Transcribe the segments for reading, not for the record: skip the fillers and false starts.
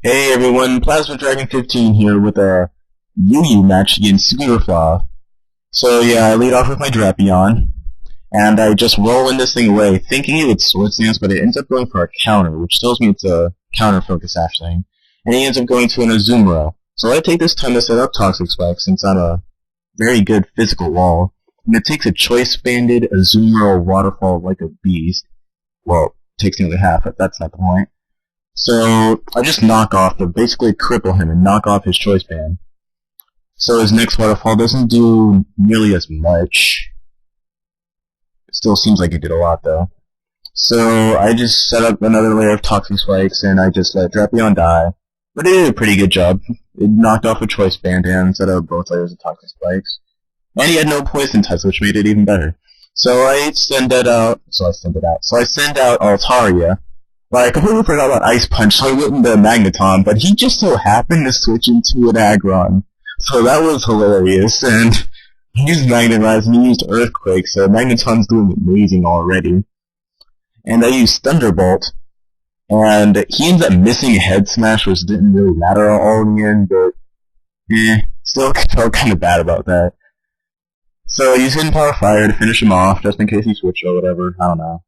Hey everyone, Plasma Dragon 15 here with a Yu match against SkooterFlav. So yeah, I lead off with my Drapion, and I just roll in this thing away, thinking it would Sword Stance, but it ends up going for a counter, which tells me it's a counter focus Ash thing. And he ends up going to an Azumarill. So I take this time to set up Toxic Spike since I'm a very good physical wall. And it takes a Choice Banded Azumarill Waterfall like a beast. Well, it takes nearly half, but that's not the point. So I just basically cripple him and knock off his choice band. So his next waterfall doesn't do nearly as much. It still seems like he did a lot though. So I just set up another layer of toxic spikes and I just let Drapion die. But it did a pretty good job. It knocked off a choice band and set up both layers of toxic spikes. And he had no poison touch, which made it even better. So I send out Altaria. But I completely forgot about Ice Punch, so I went into Magneton, but he just so happened to switch into an Aggron. So that was hilarious, and he used Magnet Rise and he used Earthquake, so Magneton's doing amazing already. And I used Thunderbolt, and he ends up missing Head Smash, which didn't really matter all in the end, but still felt kind of bad about that. So I used Hidden Power Fire to finish him off, just in case he switched or whatever, I don't know.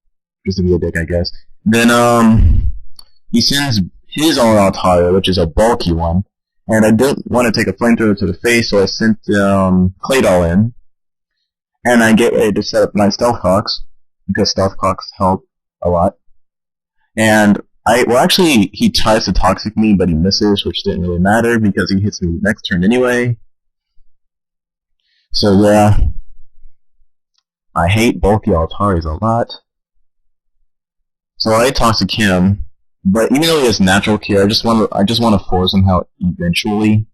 Just to be a dick, I guess. Then, he sends his own Altaria, which is a bulky one, and I didn't want to take a flamethrower to the face, so I sent, Claydol in, and I get ready to set up my Stealth Hawks, because Stealth Hawks help a lot, and actually, he tries to Toxic me, but he misses, which didn't really matter, because he hits me next turn anyway. So yeah, I hate bulky Altarias a lot. So I Toxic him, but even though he has natural cure, I just want to force him out eventually.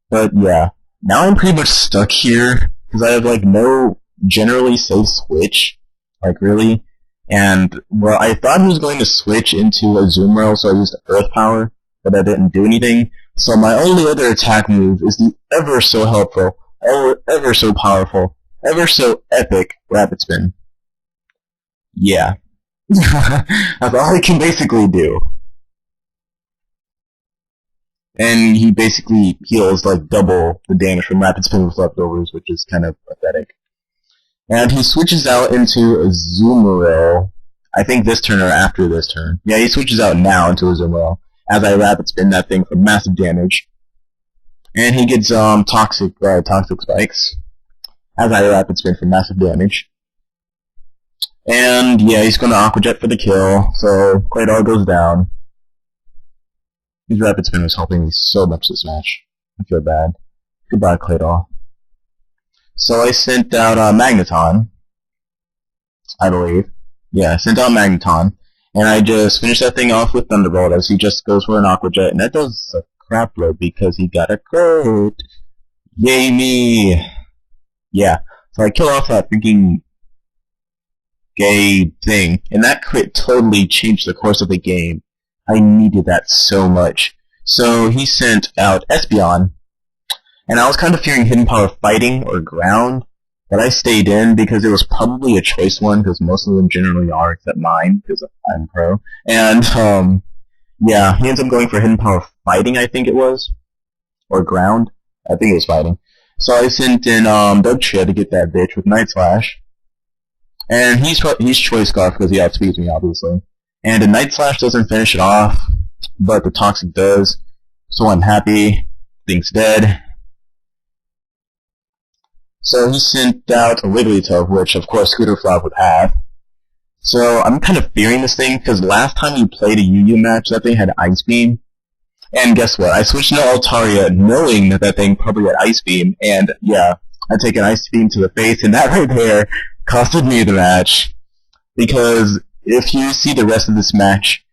But yeah, now I'm pretty much stuck here because I have like no generally safe switch, like really. And well, I thought he was going to switch into a Azumarill, so I used Earth Power, but that didn't do anything. So my only other attack move is the ever so helpful, ever so powerful, ever so epic Rapid Spin. Yeah. That's all he can basically do. And he basically heals like double the damage from Rapid Spin with leftovers, which is kind of pathetic. And he switches out into Azumarill. I think this turn or after this turn. Yeah, he switches out now into Azumarill as I Rapid Spin that thing for massive damage. And he gets toxic spikes as I Rapid Spin for massive damage. And yeah, he's going to Aqua Jet for the kill, so Claydol goes down. His Rapid Spin was helping me so much this match. I feel bad. Goodbye, Claydol. So I sent out Magneton, I believe. Yeah, I sent out Magneton, and I just finished that thing off with Thunderbolt as he just goes for an Aqua Jet, and that does a crap load because he got a crit. Yay me! Yeah, so I kill off that freaking gay thing, and that crit totally changed the course of the game. I needed that so much. So he sent out Espeon, and I was kind of fearing Hidden Power Fighting or Ground, but I stayed in because it was probably a choice one, because most of them generally are, except mine, because I'm pro. And, yeah, he ends up going for Hidden Power Fighting, I think it was, or Ground. I think it was Fighting. So I sent in, Dugtrio to get that bitch with Night Slash. And he's Choice Scarf because he outspeeds me, obviously. And the Night Slash doesn't finish it off, but the Toxic does. So I'm happy. Thing's dead. So he sent out a Wigglytuff, which of course SkooterFlav would have. So I'm kind of fearing this thing, because last time you played a Yu match, that thing had Ice Beam. And guess what? I switched to Altaria knowing that thing probably had Ice Beam, and yeah, I take an Ice Beam to the face, and that right there costed me the match, because if you see the rest of this match,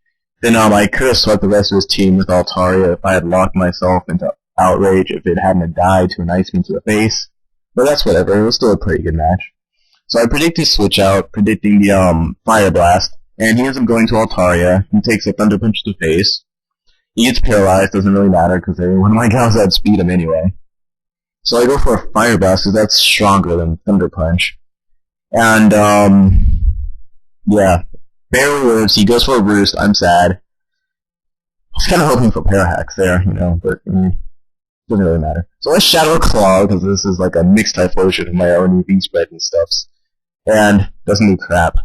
then I could have swept the rest of his team with Altaria if I had locked myself into Outrage if it hadn't died to an Ice Beam to the face. But that's whatever, it was still a pretty good match. So I predict his switch out, predicting the Fire Blast, and he ends up going to Altaria. He takes a Thunder Punch to the face. He gets paralyzed, doesn't really matter because one of my gals outspeed him anyway. So I go for a Fire Blast because that's stronger than Thunder Punch. And, yeah, barely lives. He goes for a Roost. I'm sad. was kind of hoping for Parahacks there, but doesn't really matter. So let's Shadow Claw, because this is like a mixed typhlosion of my own EV spread and stuffs. And doesn't do crap.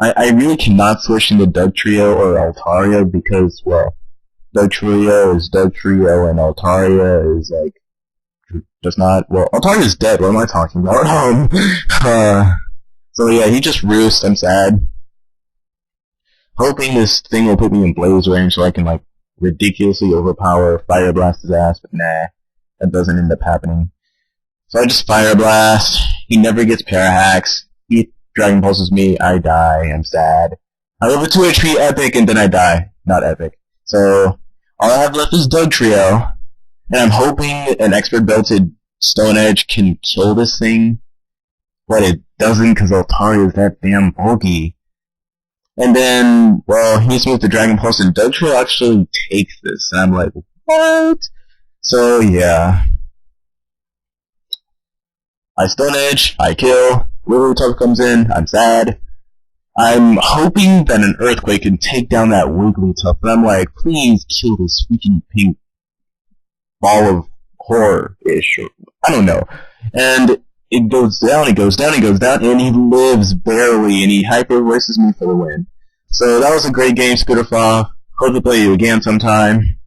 I really cannot switch into Dugtrio or Altaria because, well, Dugtrio is Dugtrio and Altaria is like, just not, well, Altaria's dead, what am I talking about? So yeah, he just roosts, I'm sad. Hoping this thing will put me in Blaze range so I can like ridiculously overpower Fire Blast his ass, but nah, that doesn't end up happening. So I just Fire Blast, he never gets Parahacks, he Dragon Pulses me, I die, I'm sad. I live a 2 HP Epic and then I die. Not Epic. So, all I have left is Dugtrio, and I'm hoping an Expert Belted Stone Edge can kill this thing, but it doesn't because Altaria is that damn bulky. And then, well, he needs to move the Dragon Pulse and Dugtrio actually takes this, and I'm like, what? So, yeah. I Stone Edge, I kill, Wigglytuff comes in, I'm sad. I'm hoping that an Earthquake can take down that Wigglytuff, but I'm like, please kill this freaking pink ball of horror-ish, or I don't know. And it goes down, it goes down, it goes down, and he lives barely, and he hyper-voices me for the win. So that was a great game, SkooterFlav. Hope to play you again sometime.